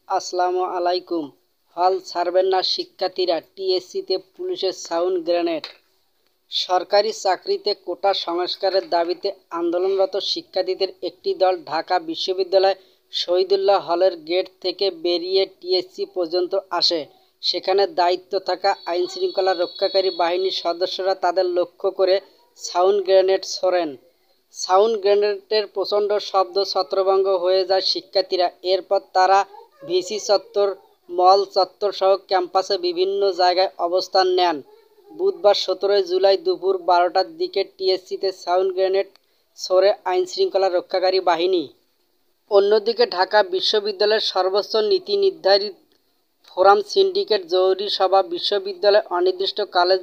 আসসালামু আলাইকুম। হল ছাড়বেন না শিক্ষার্থীরা, টিএসসিতে পুলিশের সাউন্ড গ্রেনেড। সরকারি চাকরিতে কোটা সংস্কারের দাবিতে আন্দোলনরত শিক্ষার্থীদের একটি দল ঢাকা বিশ্ববিদ্যালয় শহীদুল্লাহ হলের গেট থেকে বেরিয়ে টিএসসি পর্যন্ত আসে। সেখানে দায়িত্ব থাকা আইনশৃঙ্খলা রক্ষাকারী বাহিনীর সদস্যরা তাদের লক্ষ্য করে সাউন্ড গ্রেনেড ছোড়েন। সাউন্ড গ্রেনেডের প্রচণ্ড শব্দ ছত্রভঙ্গ হয়ে যায় শিক্ষার্থীরা। এরপর তারা ভিসি চত্বর, মল চত্বর সহ ক্যাম্পাসে বিভিন্ন জায়গায় অবস্থান নেন। বুধবার 17 জুলাই দুপুর 12টার দিকে টিএসসিতে সাউন্ড গ্রেনেড ছোড়ে আইনশৃঙ্খলা রক্ষাকারী বাহিনী। অন্যদিকে ঢাকা বিশ্ববিদ্যালয়ের সর্বোচ্চ নীতি নির্ধারী ফোরাম সিন্ডিকেট জরুরি সভা বিশ্ববিদ্যালয় অনির্দিষ্টকালে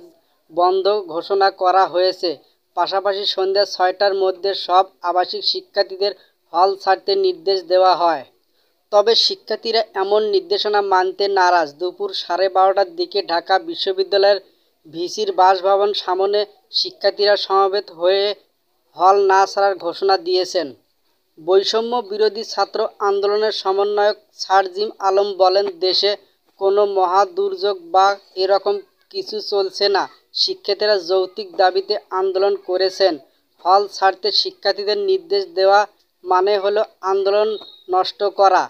বন্ধ ঘোষণা করা হয়েছে। পাশাপাশি সন্ধ্যা 6টার মধ্যে সব আবাসিক শিক্ষার্থীদের হল ছাড়তে নির্দেশ দেওয়া হয়। তবে শিক্ষার্থীরা এমন নির্দেশনা মানতে নারাজ। দুপুর 12:30টার দিকে ঢাকা বিশ্ববিদ্যালয়ের ভিসির বাসভবন সামনে শিক্ষার্থীরা সমবেত হয়ে হল না ছাড়ার ঘোষণা দিয়েছেন। বৈষম্য বিরোধী ছাত্র আন্দোলনের সমন্বয়ক সারজিম আলম বলেন, দেশে কোনো মহাদুর্যোগ বা এরকম কিছু চলছে না। শিক্ষার্থীরা যৌক্তিক দাবিতে আন্দোলন করেছেন। হল ছাড়তে শিক্ষার্থীদের নির্দেশ দেওয়া মানে হলো আন্দোলন নষ্ট করা।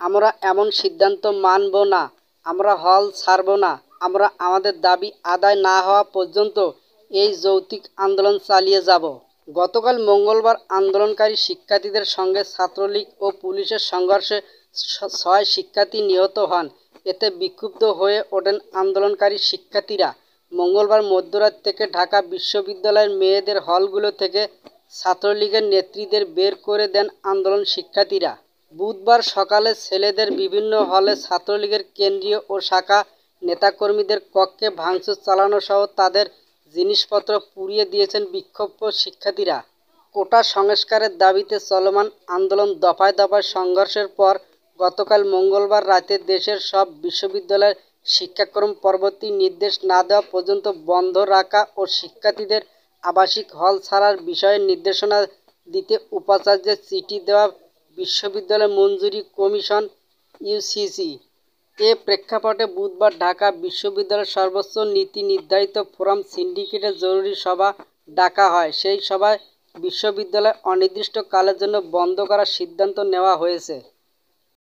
আমরা এমন সিদ্ধান্ত মানব না। আমরা হল ছাড়ব না। আমরা আমাদের দাবি আদায় না হওয়া পর্যন্ত এই যৌক্তিক আন্দোলন চালিয়ে যাব। গতকাল মঙ্গলবার আন্দোলনকারী শিক্ষার্থীদের সঙ্গে ছাত্রলীগ ও পুলিশের সংঘর্ষে 6 শিক্ষার্থী নিহত হন। এতে বিক্ষুব্ধ হয়ে ওঠেন আন্দোলনকারী শিক্ষার্থীরা। মঙ্গলবার মধ্যরাত থেকে ঢাকা বিশ্ববিদ্যালয়ের মেয়েদের হলগুলো থেকে ছাত্রলীগের নেত্রীদের বের করে দেন আন্দোলন শিক্ষার্থীরা। বুধবার সকালে ছেলেদের বিভিন্ন হলে ছাত্রলীগের কেন্দ্রীয় ও শাখা নেতাকর্মীদের কক্ষে ভাঙচুর চালানো সহ তাদের জিনিসপত্র পুড়িয়ে দিয়েছেন বিক্ষুব্ধ শিক্ষার্থীরা। কোটা সংস্কারের দাবিতে চলমান আন্দোলন দফায় দফায় সংঘর্ষের পর গতকাল মঙ্গলবার রাতে দেশের সব বিশ্ববিদ্যালয়ের শিক্ষাক্রম পরবর্তী নির্দেশ না দেওয়া পর্যন্ত বন্ধ রাখা ও শিক্ষার্থীদের আবাসিক হল ছাড়ার বিষয়ে নির্দেশনা দিতে উপাচার্যের চিঠি দেওয়া বিশ্ববিদ্যালয় মঞ্জুরি কমিশন ইউজিসি। এ প্রেক্ষাপটে বুধবার ঢাকা বিশ্ববিদ্যালয়ের সর্বোচ্চ নীতি নির্ধারিত ফোরাম সিন্ডিকেটের জরুরি সভা ডাকা হয়। সেই সভায় বিশ্ববিদ্যালয় অনির্দিষ্টকালের জন্য বন্ধ করার সিদ্ধান্ত নেওয়া হয়েছে।